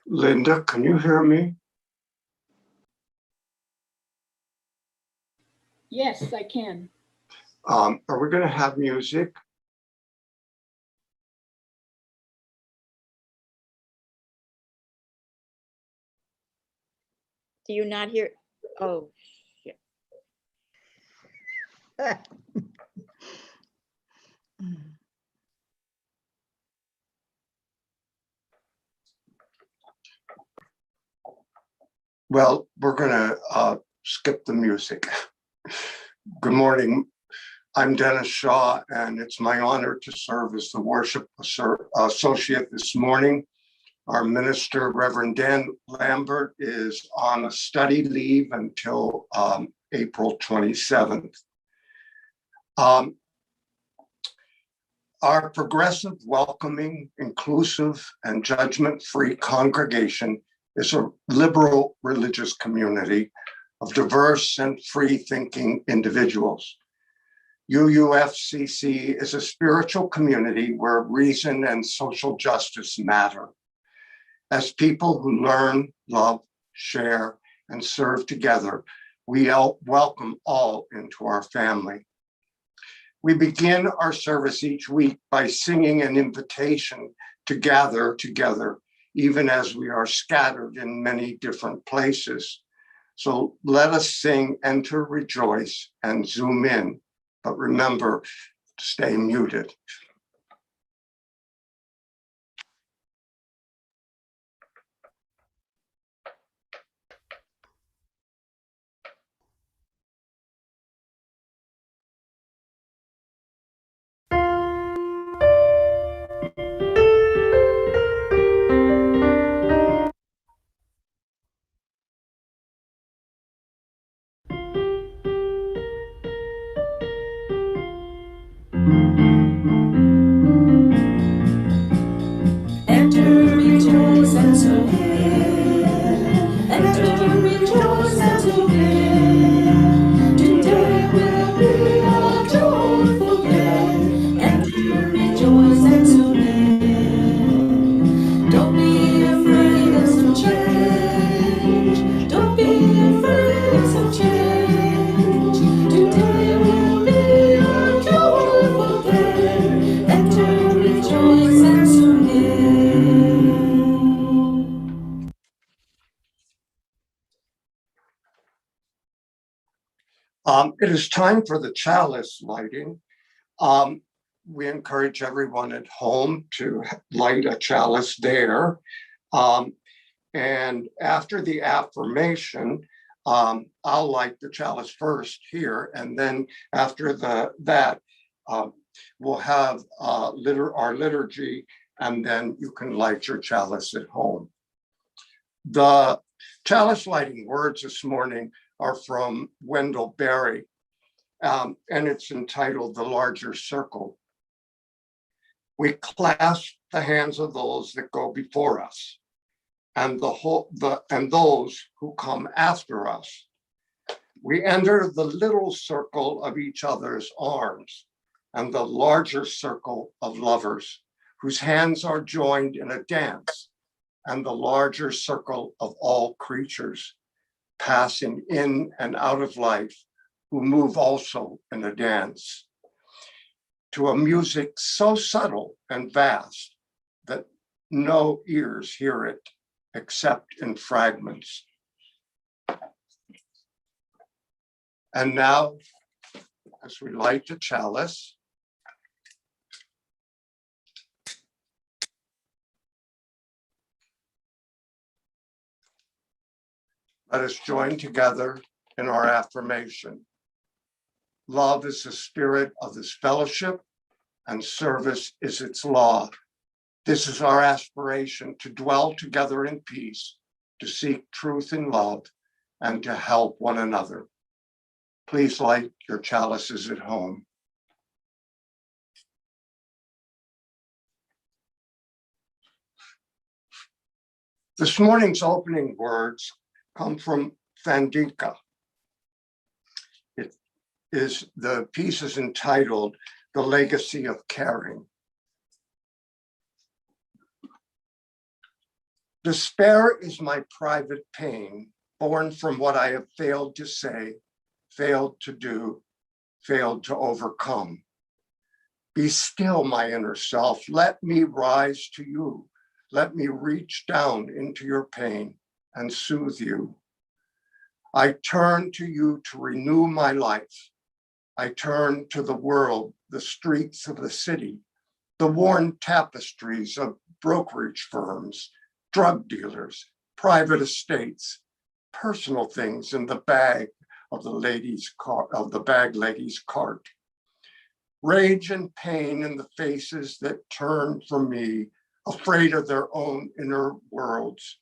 Linda, can you hear me? Yes, I can. Are we going to have music? Do you not hear? Oh, shit. Well, we're going to skip the music. Good morning. I'm Dennis Shaw, and it's my honor to serve as the worship associate this morning. Our minister, Reverend Dan Lambert, is on a study leave until April 27th. Our progressive, welcoming, inclusive, and judgment-free congregation is a liberal religious community of diverse and free-thinking individuals. UUFCC is a spiritual community where reason and social justice matter. As people who learn, love, share, and serve together, we welcome all into our family. We begin our service each week by singing an invitation to gather together, even as we are scattered in many different places. So let us sing Enter, Rejoice, and zoom in, but remember to stay muted. It is time for the chalice lighting. We encourage everyone at home to light a chalice there. And after the affirmation, I'll light the chalice first here, and then after that, we'll have our liturgy, and then you can light your chalice at home. The chalice lighting words this morning are from Wendell Berry, and it's entitled The Larger Circle. We clasp the hands of those that go before us and those who come after us. We enter the little circle of each other's arms and the larger circle of lovers whose hands are joined in a dance, and the larger circle of all creatures passing in and out of life who move also in a dance to a music so subtle and vast that no ears hear it except in fragments. And now, as we light the chalice, let us join together in our affirmation. Love is the spirit of this fellowship, and service is its law. This is our aspiration, to dwell together in peace, to seek truth in love, and to help one another. Please light your chalices at home. This morning's opening words come from Vandika. The piece is entitled The Legacy of Caring. Despair is my private pain, born from what I have failed to say, failed to do, failed to overcome. Be still, my inner self. Let me rise to you. Let me reach down into your pain and soothe you. I turn to you to renew my life. I turn to the world, the streets of the city, the worn tapestries of brokerage firms, drug dealers, private estates, personal things in the bag of the bag lady's cart. Rage and pain in the faces that turn from me, afraid of their own inner worlds.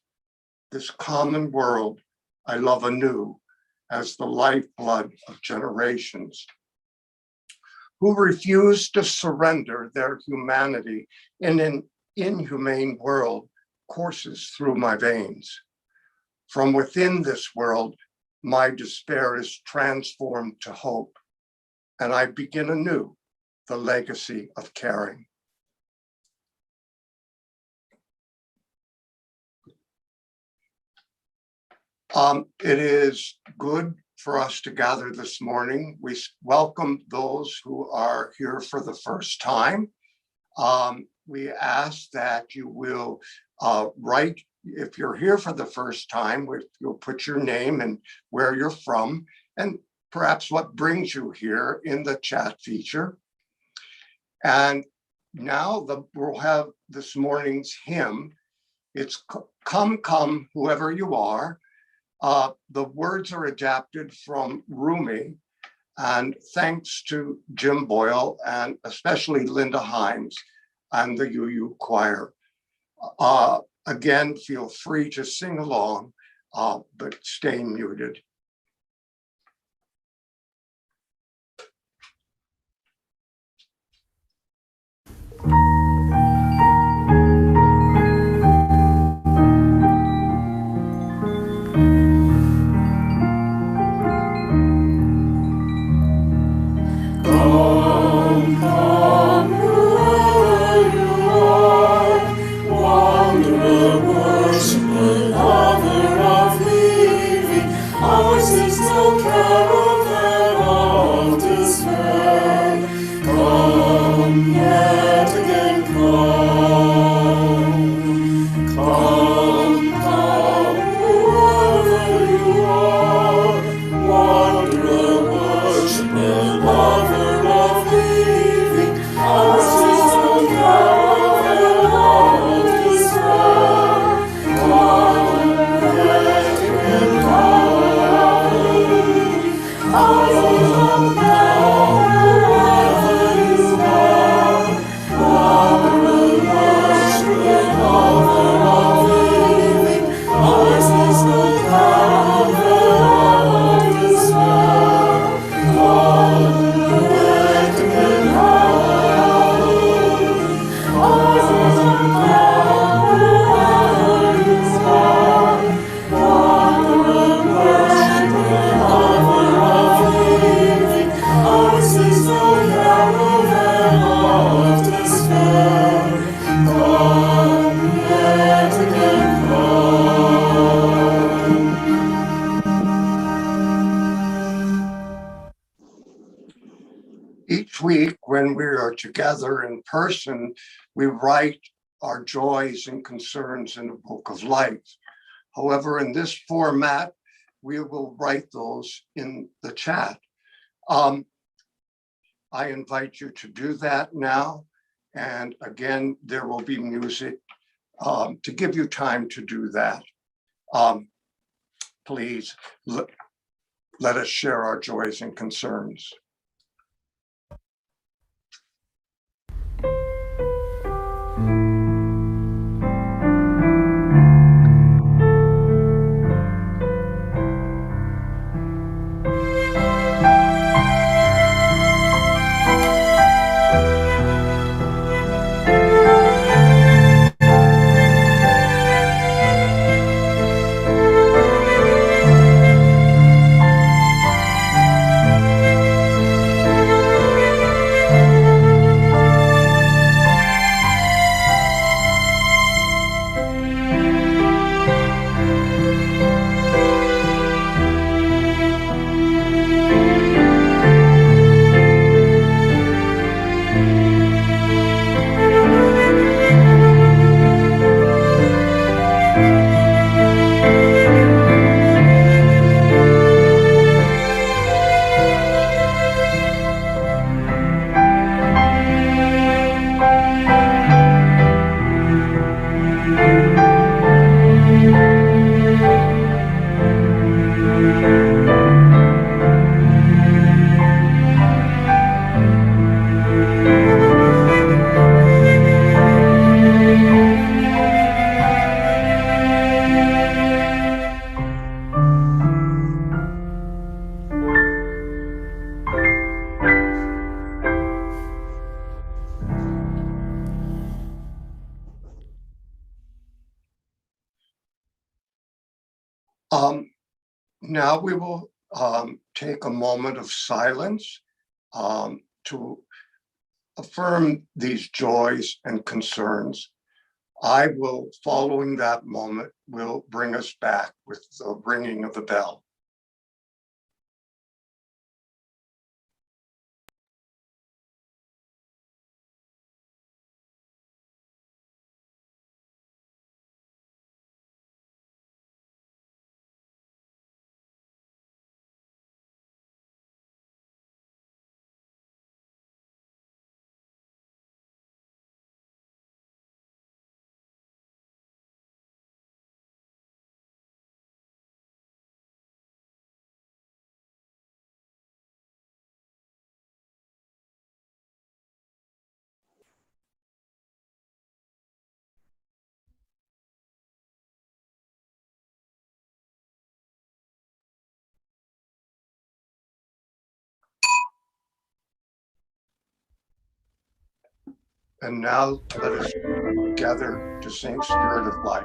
This common world I love anew as the lifeblood of generations who refuse to surrender their humanity in an inhumane world courses through my veins. From within this world, my despair is transformed to hope, and I begin anew the legacy of caring. It is good for us to gather this morning. We welcome those who are here for the first time. We ask that you will write, if you're here for the first time, you'll put your name and where you're from, and perhaps what brings you here in the chat feature. And now we'll have this morning's hymn. It's Come, Come, Whoever You Are. The words are adapted from Rumi, and thanks to Jim Boyle and especially Linda Himes and the UU Choir. Again, feel free to sing along, but stay muted. Lover of living, are together in person, we write our joys and concerns in a book of life. However, in this format, we will write those in the chat. I invite you to do that now. And again, there will be music to give you time to do that. Please let us share our joys and concerns. Now we will take a moment of silence to affirm these joys and concerns. I will, following that moment, will bring us back with the ringing of the bell. And now let us gather to sing Spirit of Life.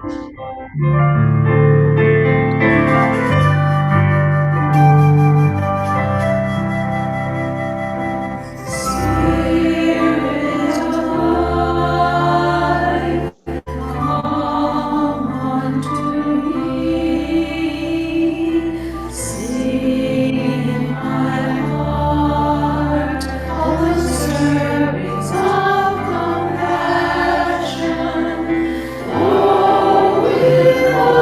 Oh,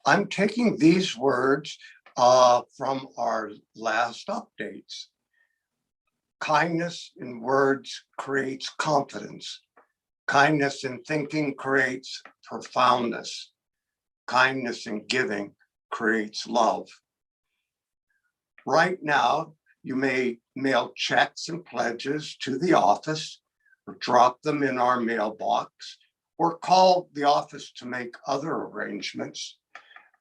I'm taking these words from our last updates. Kindness in words creates confidence. Kindness in thinking creates profoundness. Kindness in giving creates love. Right now, you may mail checks and pledges to the office or drop them in our mailbox or call the office to make other arrangements.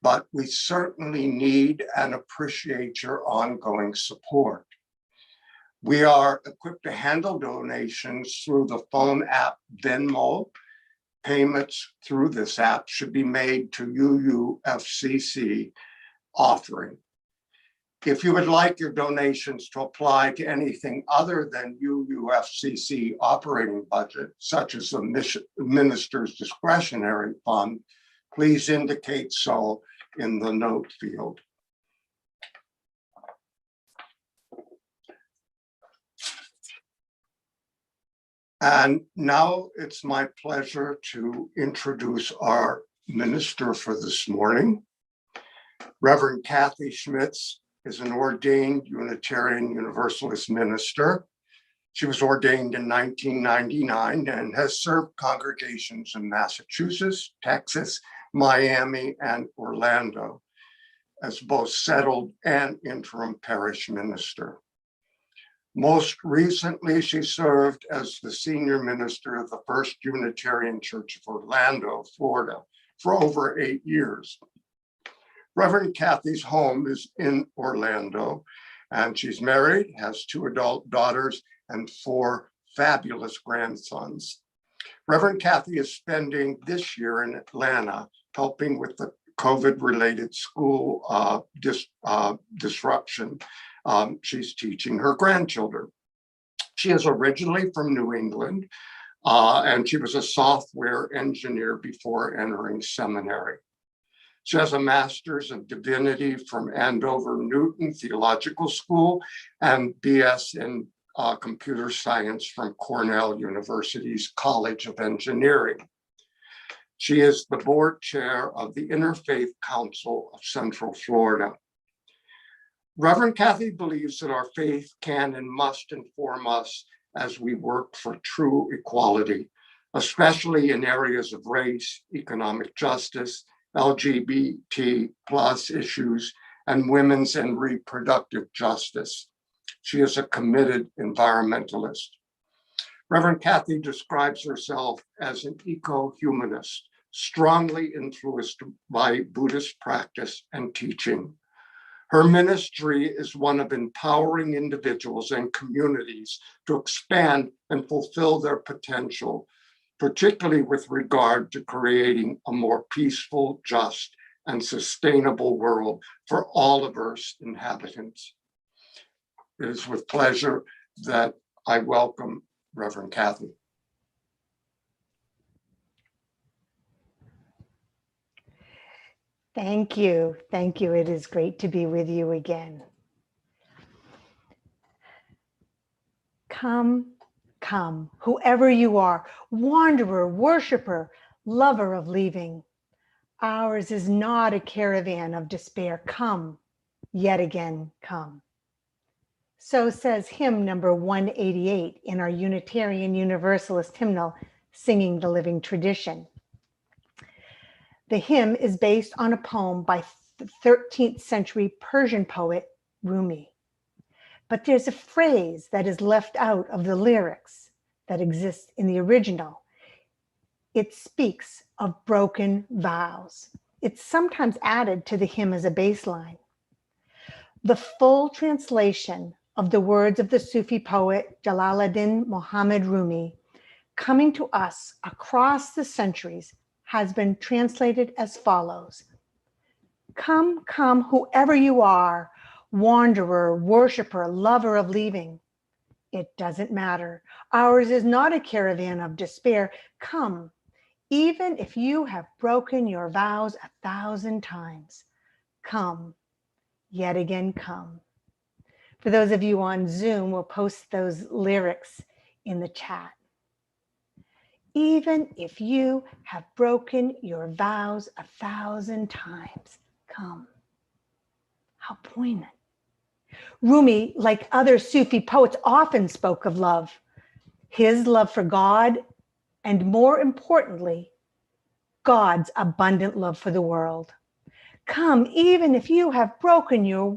But we certainly need and appreciate your ongoing support. We are equipped to handle donations through the phone app Venmo. Payments through this app should be made to UUFCC offering. If you would like your donations to apply to anything other than UUFCC operating budget, such as the minister's discretionary fund, please indicate so in the note field. And now it's my pleasure to introduce our minister for this morning. Reverend Kathy Schmitz is an ordained Unitarian Universalist minister. She was ordained in 1999 and has served congregations in Massachusetts, Texas, Miami, and Orlando as both settled and interim parish minister. Most recently, she served as the senior minister of the First Unitarian Church of Orlando, Florida, for over 8 years. Reverend Kathy's home is in Orlando, and she's married, has 2 adult daughters, and 4 fabulous grandsons. Reverend Kathy is spending this year in Atlanta, helping with the COVID-related school disruption. She's teaching her grandchildren. She is originally from New England, and she was a software engineer before entering seminary. She has a Master's of Divinity from Andover Newton Theological School and BS in Computer Science from Cornell University's College of Engineering. She is the board chair of the Interfaith Council of Central Florida. Reverend Kathy believes that our faith can and must inform us as we work for true equality, especially in areas of race, economic justice, LGBT plus issues, and women's and reproductive justice. She is a committed environmentalist. Reverend Kathy describes herself as an eco-humanist, strongly influenced by Buddhist practice and teaching. Her ministry is one of empowering individuals and communities to expand and fulfill their potential, particularly with regard to creating a more peaceful, just, and sustainable world for all of Earth's inhabitants. It is with pleasure that I welcome Reverend Kathy. Thank you. Thank you. It is great to be with you again. Come, come, whoever you are, wanderer, worshiper, lover of leaving. Ours is not a caravan of despair. Come, yet again, come. So says hymn number 188 in our Unitarian Universalist hymnal, Singing the Living Tradition. The hymn is based on a poem by 13th century Persian poet Rumi. But there's a phrase that is left out of the lyrics that exists in the original. It speaks of broken vows. It's sometimes added to the hymn as a bass line. The full translation of the words of the Sufi poet Jalaluddin Muhammad Rumi, coming to us across the centuries, has been translated as follows. Come, come, whoever you are, wanderer, worshiper, lover of leaving. It doesn't matter. Ours is not a caravan of despair. Come, even if you have broken your vows 1,000 times. Come, yet again come. For those of you on Zoom, we'll post those lyrics in the chat. even if you have broken your vows 1,000 times, come. How poignant. Rumi, like other Sufi poets, often spoke of love, his love for God, and more importantly, God's abundant love for the world. Come, even if you have broken your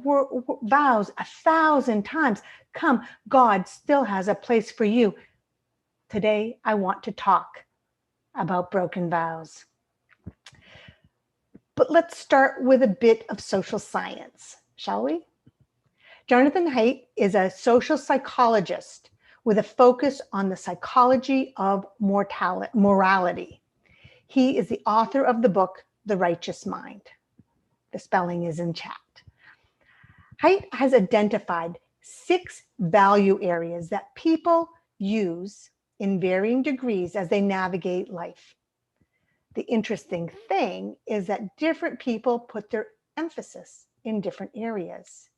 vows 1,000 times, come, God still has a place for you. Today, I want to talk about broken vows. But let's start with a bit of social science, shall we? Jonathan Haidt is a social psychologist with a focus on the psychology of morality. He is the author of the book, The Righteous Mind. The spelling is in chat. Haidt has identified 6 value areas that people use in varying degrees as they navigate life. The interesting thing is that different people put their emphasis in different areas.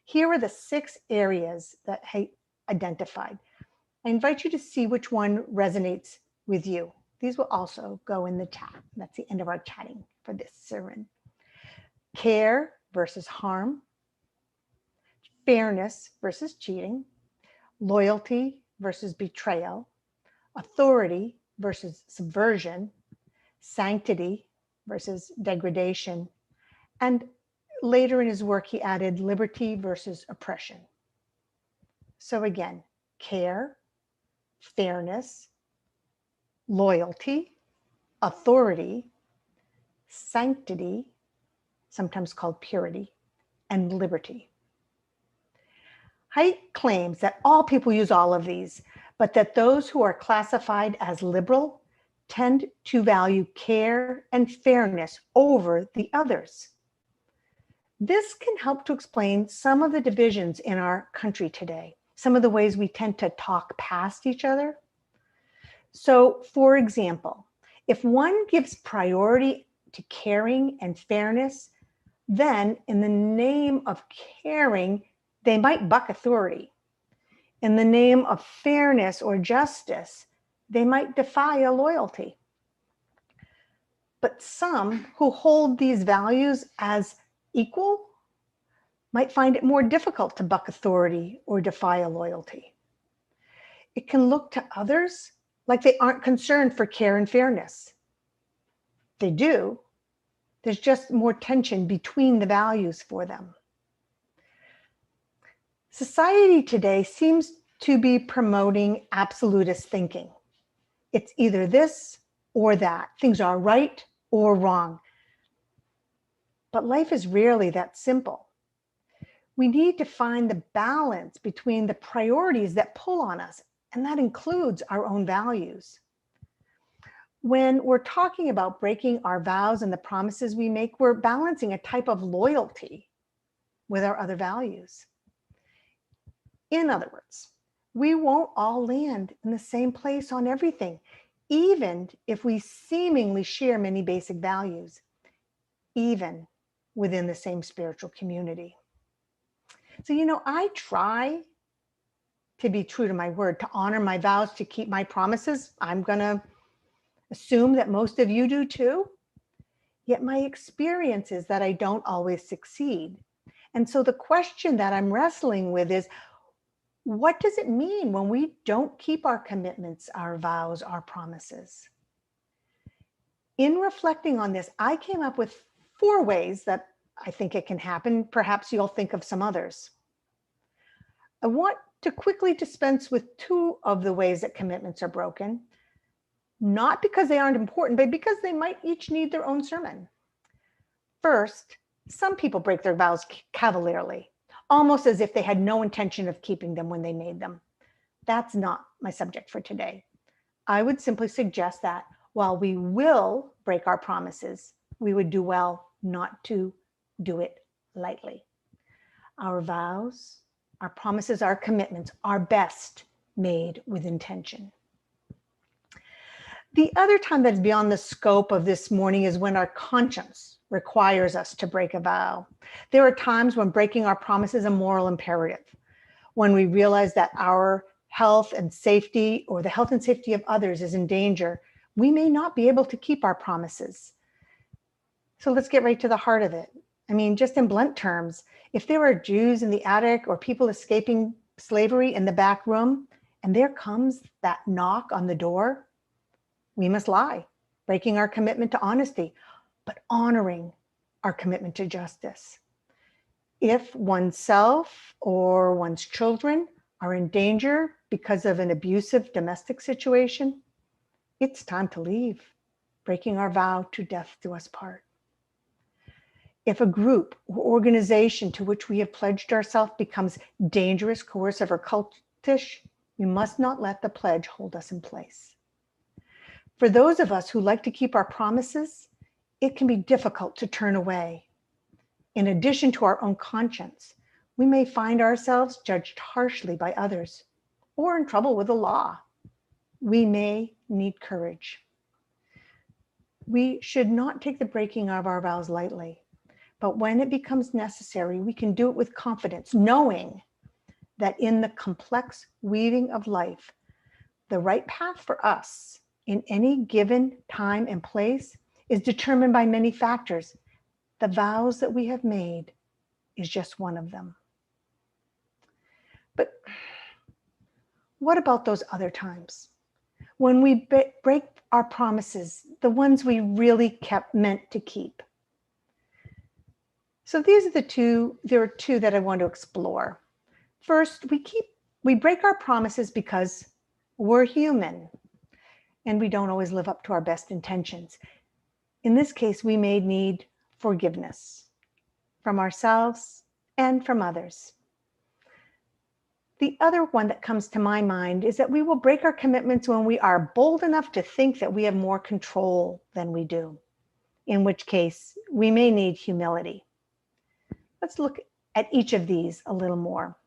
Here are the 6 areas that Haidt identified. I invite you to see which one resonates with you. These will also go in the chat. That's the end of our chatting for this sermon. Care versus harm, fairness versus cheating, loyalty versus betrayal, authority versus subversion, sanctity versus degradation, and later in his work, he added liberty versus oppression. So again, care, fairness, loyalty, authority, sanctity, sometimes called purity, and liberty. Haidt claims that all people use all of these, but that those who are classified as liberal tend to value care and fairness over the others. This can help to explain some of the divisions in our country today, some of the ways we tend to talk past each other. So, for example, if one gives priority to caring and fairness, then in the name of caring, they might buck authority. In the name of fairness or justice, they might defy a loyalty. But some who hold these values as equal might find it more difficult to buck authority or defy a loyalty. It can look to others like they aren't concerned for care and fairness. They do. There's just more tension between the values for them. Society today seems to be promoting absolutist thinking. It's either this or that. Things are right or wrong. But life is rarely that simple. We need to find the balance between the priorities that pull on us, and that includes our own values. When we're talking about breaking our vows and the promises we make, we're balancing a type of loyalty with our other values. In other words, we won't all land in the same place on everything, even if we seemingly share many basic values, even within the same spiritual community. So, I try to be true to my word, to honor my vows, to keep my promises. I'm going to assume that most of you do too. Yet my experience is that I don't always succeed. And so the question that I'm wrestling with is, what does it mean when we don't keep our commitments, our vows, our promises? In reflecting on this, I came up with 4 ways that I think it can happen. Perhaps you'll think of some others. I want to quickly dispense with 2 of the ways that commitments are broken, not because they aren't important, but because they might each need their own sermon. First, some people break their vows cavalierly, almost as if they had no intention of keeping them when they made them. That's not my subject for today. I would simply suggest that while we will break our promises, we would do well not to do it lightly. Our vows, our promises, our commitments are best made with intention. The other time that's beyond the scope of this morning is when our conscience requires us to break a vow. There are times when breaking our promise is a moral imperative, when we realize that our health and safety or the health and safety of others is in danger, we may not be able to keep our promises. So let's get right to the heart of it. I mean, just in blunt terms, if there are Jews in the attic or people escaping slavery in the back room, and there comes that knock on the door, we must lie, breaking our commitment to honesty, but honoring our commitment to justice. If oneself or one's children are in danger because of an abusive domestic situation, it's time to leave, breaking our vow to death do us part. If a group or organization to which we have pledged ourselves becomes dangerous, coercive, or cultish, we must not let the pledge hold us in place. For those of us who like to keep our promises, it can be difficult to turn away. In addition to our own conscience, we may find ourselves judged harshly by others or in trouble with the law. We may need courage. We should not take the breaking of our vows lightly, but when it becomes necessary, we can do it with confidence, knowing that in the complex weaving of life, the right path for us in any given time and place is determined by many factors. The vows that we have made is just one of them. But what about those other times when we break our promises, the ones we really meant to keep? So these are there are two that I want to explore. First, we break our promises because we're human and we don't always live up to our best intentions. In this case, we may need forgiveness from ourselves and from others. The other one that comes to my mind is that we will break our commitments when we are bold enough to think that we have more control than we do, in which case we may need humility. Let's look at each of these a little more.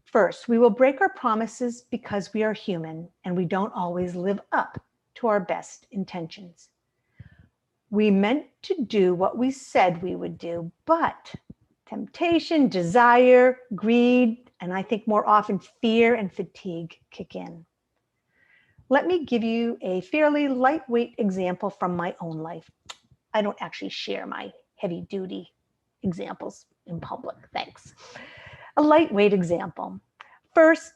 First, we will break our promises because we are human and we don't always live up to our best intentions. We meant to do what we said we would do, but temptation, desire, greed, and I think more often fear and fatigue kick in. Let me give you a fairly lightweight example from my own life. I don't actually share my heavy-duty examples in public, thanks. A lightweight example. First,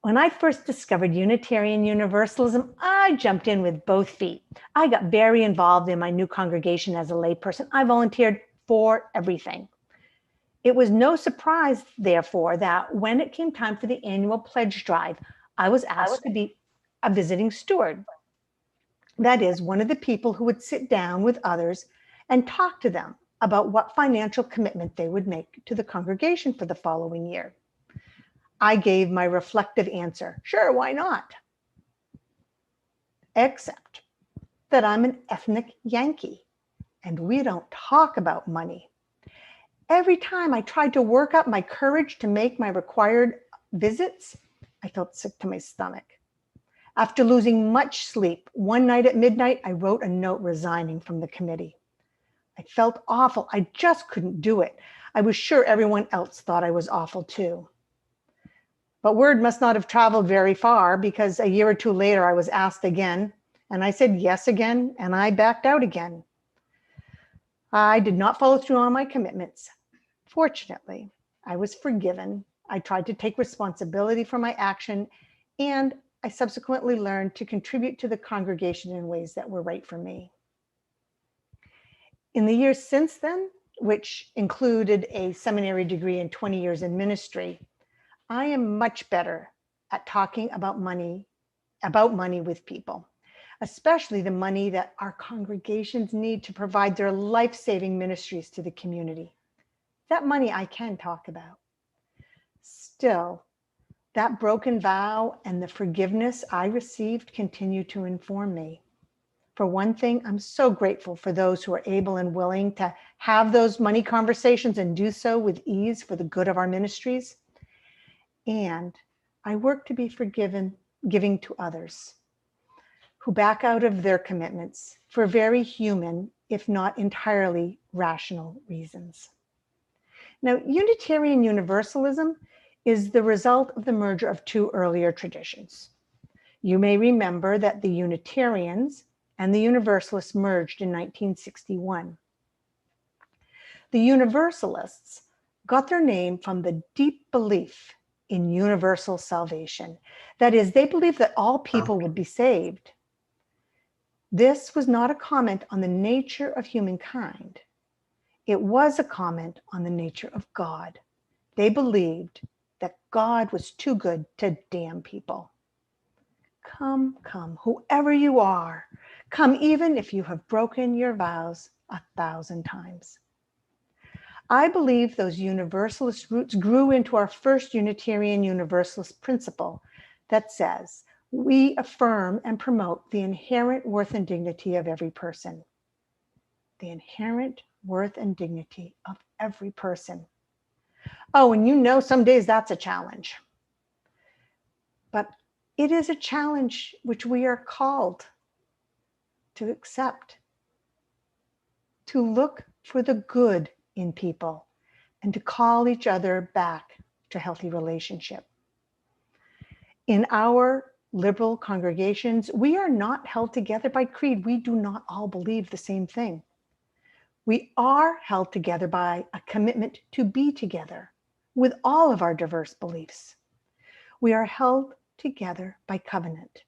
when I first discovered Unitarian Universalism, I jumped in with both feet. I got very involved in my new congregation as a layperson. I volunteered for everything. It was no surprise, therefore, that when it came time for the annual pledge drive, I was asked to be a visiting steward. That is, one of the people who would sit down with others and talk to them about what financial commitment they would make to the congregation for the following year. I gave my reflective answer, sure, why not? Except that I'm an ethnic Yankee and we don't talk about money. Every time I tried to work up my courage to make my required visits, I felt sick to my stomach. After losing much sleep, one night at midnight, I wrote a note resigning from the committee. I felt awful. I just couldn't do it. I was sure everyone else thought I was awful too. But word must not have traveled very far because a year or two later I was asked again and I said yes again and I backed out again. I did not follow through on my commitments. Fortunately, I was forgiven. I tried to take responsibility for my action and I subsequently learned to contribute to the congregation in ways that were right for me. In the years since then, which included a seminary degree and 20 years in ministry, I am much better at talking about money with people, especially the money that our congregations need to provide their life-saving ministries to the community. That money I can talk about. Still, that broken vow and the forgiveness I received continue to inform me. For one thing, I'm so grateful for those who are able and willing to have those money conversations and do so with ease for the good of our ministries. And I work to be forgiven, giving to others who back out of their commitments for very human, if not entirely rational reasons. Now, Unitarian Universalism is the result of the merger of two earlier traditions. You may remember that the Unitarians and the Universalists merged in 1961. The Universalists got their name from the deep belief in universal salvation. That is, they believed that all people would be saved. This was not a comment on the nature of humankind. It was a comment on the nature of God. They believed that God was too good to damn people. Come, come, whoever you are, come even if you have broken your vows 1,000 times. I believe those universalist roots grew into our first Unitarian Universalist principle that says, we affirm and promote the inherent worth and dignity of every person. The inherent worth and dignity of every person. Oh, and you know, some days that's a challenge. But it is a challenge which we are called to accept, to look for the good in people and to call each other back to healthy relationship. In our liberal congregations, we are not held together by creed. We do not all believe the same thing. We are held together by a commitment to be together with all of our diverse beliefs. We are held together by covenant,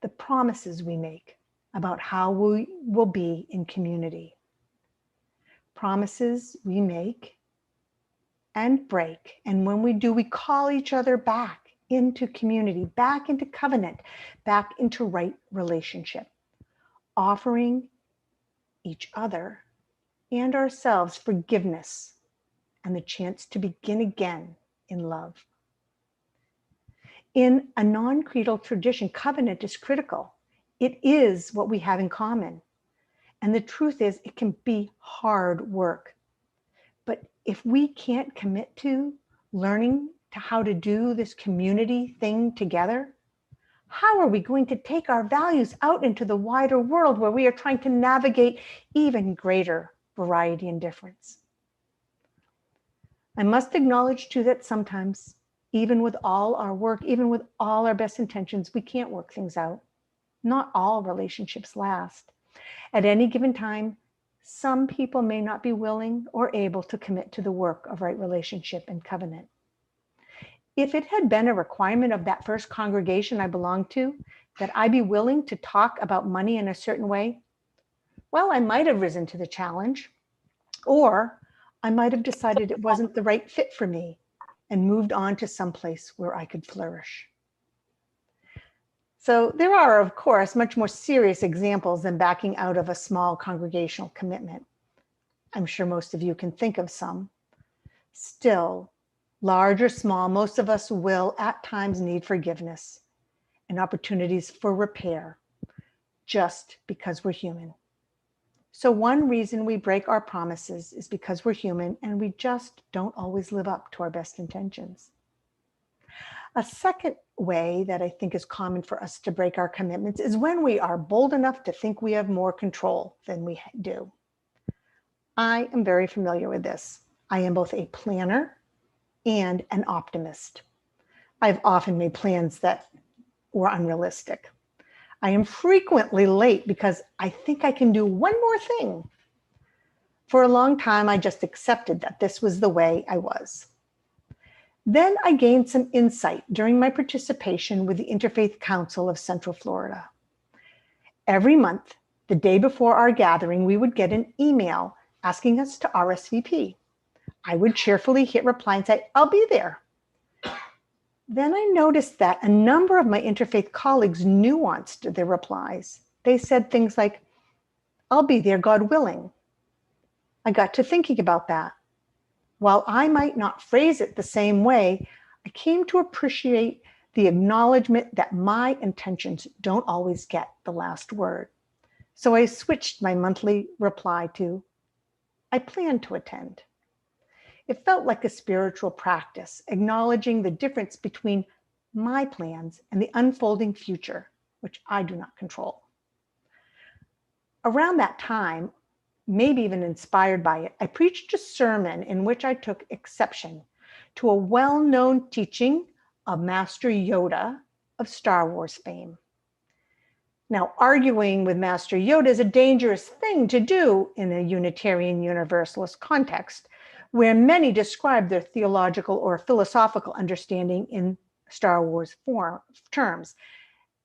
the promises we make about how we will be in community. Promises we make and break, and when we do, we call each other back into community, back into covenant, back into right relationship, offering each other and ourselves forgiveness and the chance to begin again in love. In a non-creedal tradition, covenant is critical. It is what we have in common. And the truth is, it can be hard work. But if we can't commit to learning to how to do this community thing together, how are we going to take our values out into the wider world where we are trying to navigate even greater variety and difference? I must acknowledge too that sometimes, even with all our work, even with all our best intentions, we can't work things out. Not all relationships last. At any given time, some people may not be willing or able to commit to the work of right relationship and covenant. If it had been a requirement of that first congregation I belonged to, that I be willing to talk about money in a certain way, well, I might have risen to the challenge, or I might have decided it wasn't the right fit for me and moved on to some place where I could flourish. So there are, of course, much more serious examples than backing out of a small congregational commitment. I'm sure most of you can think of some. Still, large or small, most of us will at times need forgiveness and opportunities for repair just because we're human. So one reason we break our promises is because we're human and we just don't always live up to our best intentions. A second way that I think is common for us to break our commitments is when we are bold enough to think we have more control than we do. I am very familiar with this. I am both a planner and an optimist. I've often made plans that were unrealistic. I am frequently late because I think I can do one more thing. For a long time, I just accepted that this was the way I was. Then I gained some insight during my participation with the Interfaith Council of Central Florida. Every month, the day before our gathering, we would get an email asking us to RSVP. I would cheerfully hit reply and say, I'll be there. Then I noticed that a number of my interfaith colleagues nuanced their replies. They said things like, I'll be there, God willing. I got to thinking about that. While I might not phrase it the same way, I came to appreciate the acknowledgement that my intentions don't always get the last word. So I switched my monthly reply to, I plan to attend. It felt like a spiritual practice, acknowledging the difference between my plans and the unfolding future, which I do not control. Around that time, maybe even inspired by it, I preached a sermon in which I took exception to a well-known teaching of Master Yoda of Star Wars fame. Now, arguing with Master Yoda is a dangerous thing to do in a Unitarian Universalist context, where many describe their theological or philosophical understanding in Star Wars terms.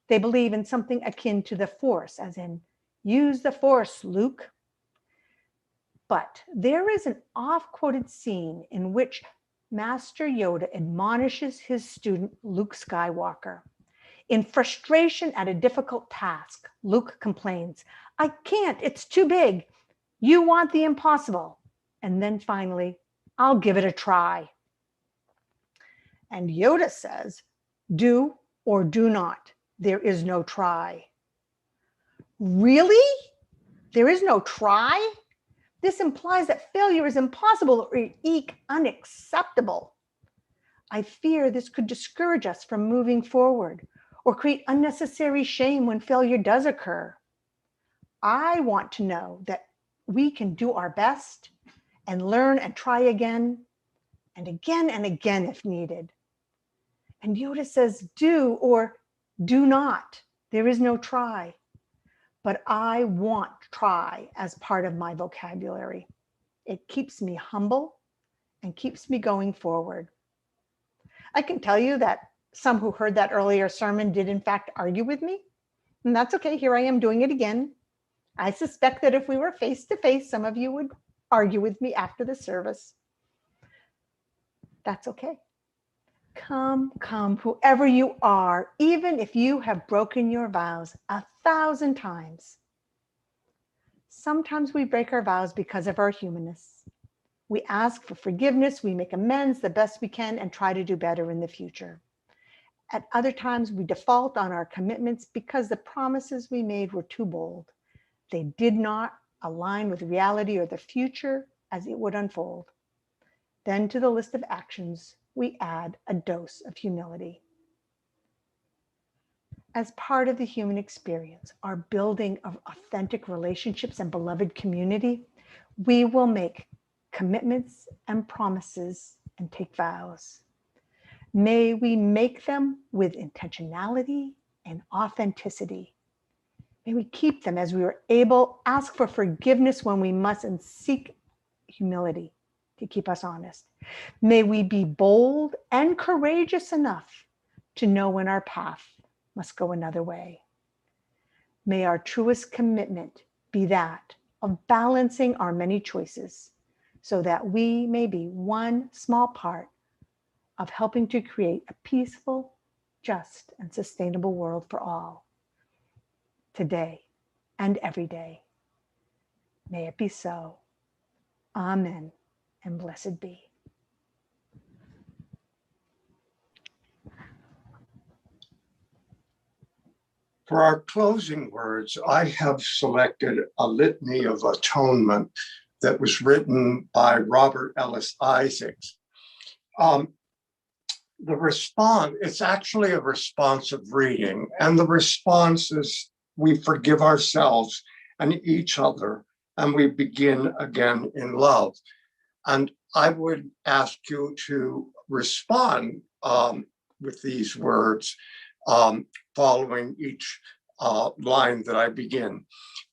They believe in something akin to the Force, as in, use the Force, Luke. But there is an oft-quoted scene in which Master Yoda admonishes his student, Luke Skywalker. In frustration at a difficult task, Luke complains, "I can't, it's too big. You want the impossible." And then finally, "I'll give it a try." And Yoda says, "Do or do not. There is no try." Really? There is no try? This implies that failure is impossible or unacceptable. I fear this could discourage us from moving forward or create unnecessary shame when failure does occur. I want to know that we can do our best and learn and try again and again if needed. And Yoda says, do or do not. There is no try. But I want try as part of my vocabulary. It keeps me humble and keeps me going forward. I can tell you that some who heard that earlier sermon did in fact argue with me, and that's okay. Here I am doing it again. I suspect that if we were face to face, some of you would argue with me after the service. That's okay. Come, whoever you are, even if you have broken your vows 1,000 times. Sometimes we break our vows because of our humanness. We ask for forgiveness, we make amends the best we can, and try to do better in the future. At other times, we default on our commitments because the promises we made were too bold. They did not align with reality or the future as it would unfold. Then to the list of actions, we add a dose of humility. As part of the human experience, our building of authentic relationships and beloved community, we will make commitments and promises and take vows. May we make them with intentionality and authenticity. May we keep them as we are able, ask for forgiveness when we must, and seek humility to keep us honest. May we be bold and courageous enough to know when our path must go another way. May our truest commitment be that of balancing our many choices so that we may be one small part of helping to create a peaceful, just, and sustainable world for all, today and every day. May it be so. Amen, and blessed be. For our closing words, I have selected a litany of atonement that was written by Robert Ellis Isaacs. The response, it's actually a responsive reading, and the response is, we forgive ourselves and each other, and we begin again in love. And I would ask you to respond with these words following each line that I begin.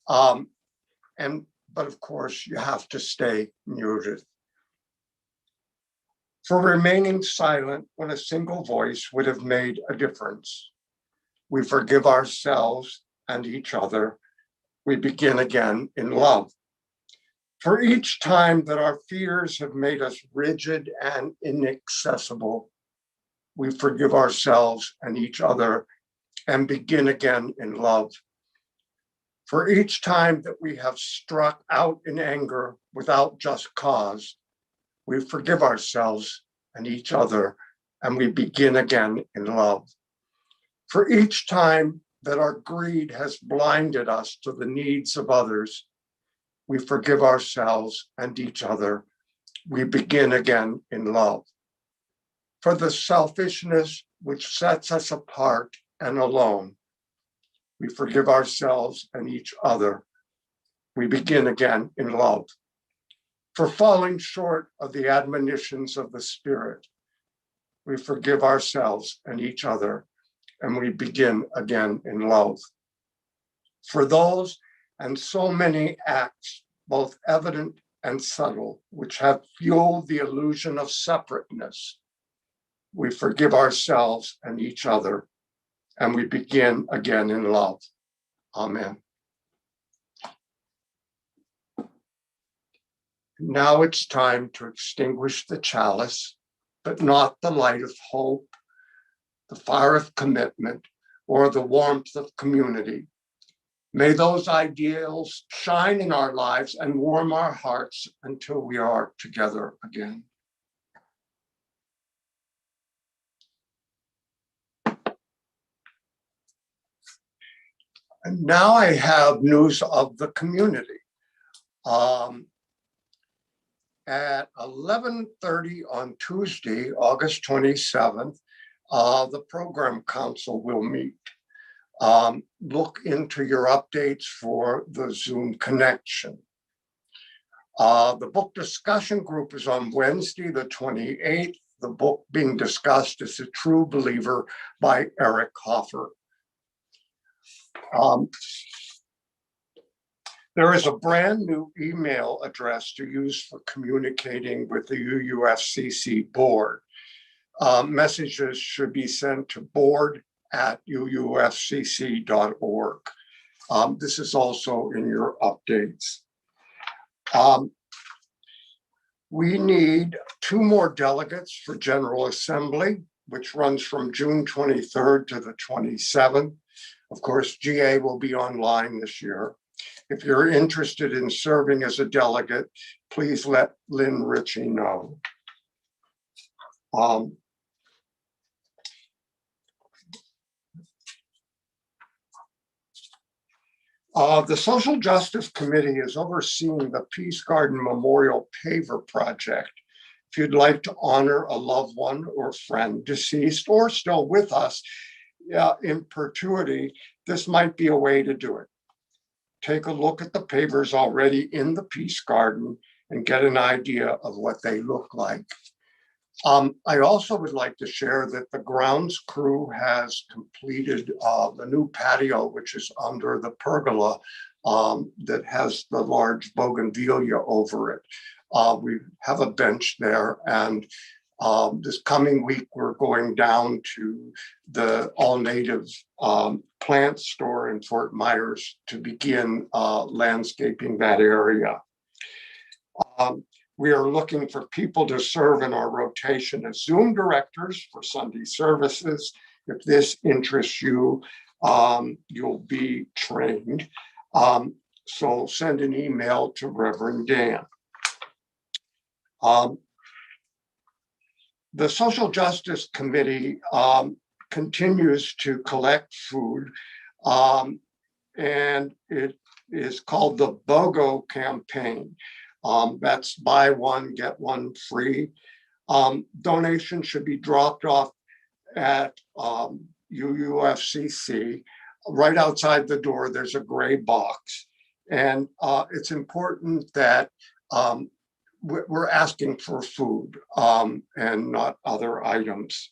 But of course, you have to stay muted. For remaining silent when a single voice would have made a difference. We forgive ourselves and each other. We begin again in love. For each time that our fears have made us rigid and inaccessible, we forgive ourselves and each other and begin again in love. For each time that we have struck out in anger without just cause, we forgive ourselves and each other, and we begin again in love. For each time that our greed has blinded us to the needs of others, we forgive ourselves and each other. We begin again in love. For the selfishness which sets us apart and alone, we forgive ourselves and each other. We begin again in love. For falling short of the admonitions of the Spirit, we forgive ourselves and each other, and we begin again in love. For those and so many acts, both evident and subtle, which have fueled the illusion of separateness, we forgive ourselves and each other, and we begin again in love. Amen. Now it's time to extinguish the chalice, but not the light of hope, the fire of commitment, or the warmth of community. May those ideals shine in our lives and warm our hearts until we are together again. And now I have news of the community. At 11:30 on Tuesday, August 27th, the program council will meet. Look into your updates for the Zoom connection. The book discussion group is on Wednesday, the 28th. The book being discussed is A True Believer by Eric Hoffer. There is a brand new email address to use for communicating with the UUFCC board. Messages should be sent to board@uufcc.org. This is also in your updates. We need 2 more delegates for General Assembly, which runs from June 23rd to the 27th. Of course, GA will be online this year. If you're interested in serving as a delegate, please let Lynn Ritchie know. The Social Justice Committee is overseeing the Peace Garden Memorial Paver Project. If you'd like to honor a loved one or friend deceased or still with us in perpetuity, this might be a way to do it. Take a look at the pavers already in the Peace Garden and get an idea of what they look like. I also would like to share that the grounds crew has completed the new patio, which is under the pergola that has the large bougainvillea over it. We have a bench there, and this coming week, we're going down to the all-native plant store in Fort Myers to begin landscaping that area. We are looking for people to serve in our rotation as Zoom directors for Sunday services. If this interests you, you'll be trained. So send an email to Reverend Dan. The Social Justice Committee continues to collect food, and it is called the BOGO campaign. That's buy one, get one free. Donations should be dropped off at UUFCC. Right outside the door, there's a gray box. And it's important that we're asking for food and not other items.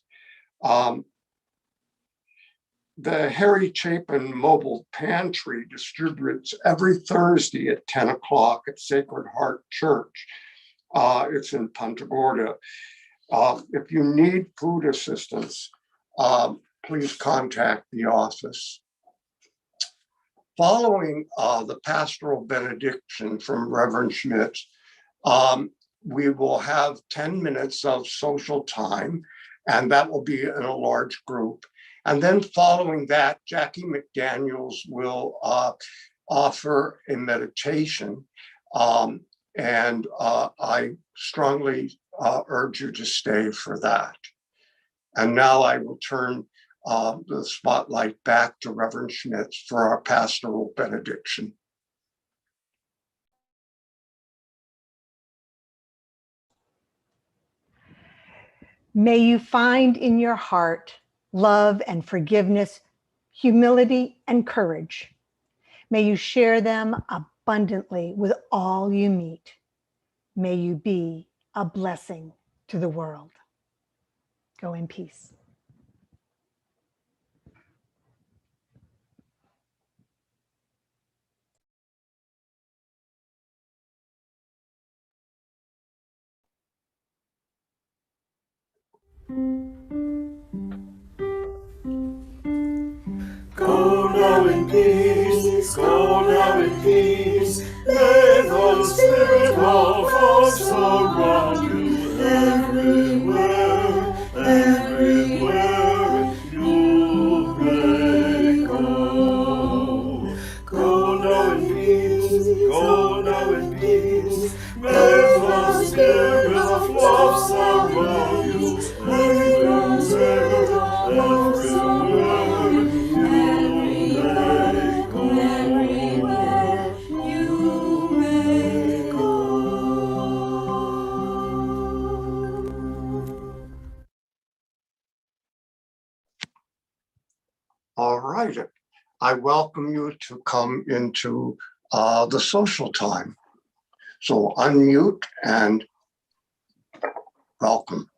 The Harry Chapin Mobile Pantry distributes every Thursday at 10 o'clock at Sacred Heart Church. It's in Punta Gorda. If you need food assistance, please contact the office. Following the pastoral benediction from Reverend Schmidt, we will have 10 minutes of social time, and that will be in a large group. And then following that, Jackie McDaniels will offer a meditation. And I strongly urge you to stay for that. And now I will turn the spotlight back to Reverend Schmitz for our pastoral benediction. May you find in your heart love and forgiveness, humility and courage. May you share them abundantly with all you meet. May you be a blessing to the world. Go in peace. Go now in peace, go now in peace. May the Spirit of us surround you everywhere, everywhere you may go. Go now in peace, go now in peace. May the Spirit of love surround you everywhere, everywhere you may go. Everywhere you may go. All right. I welcome you to come into the social time. So unmute and welcome.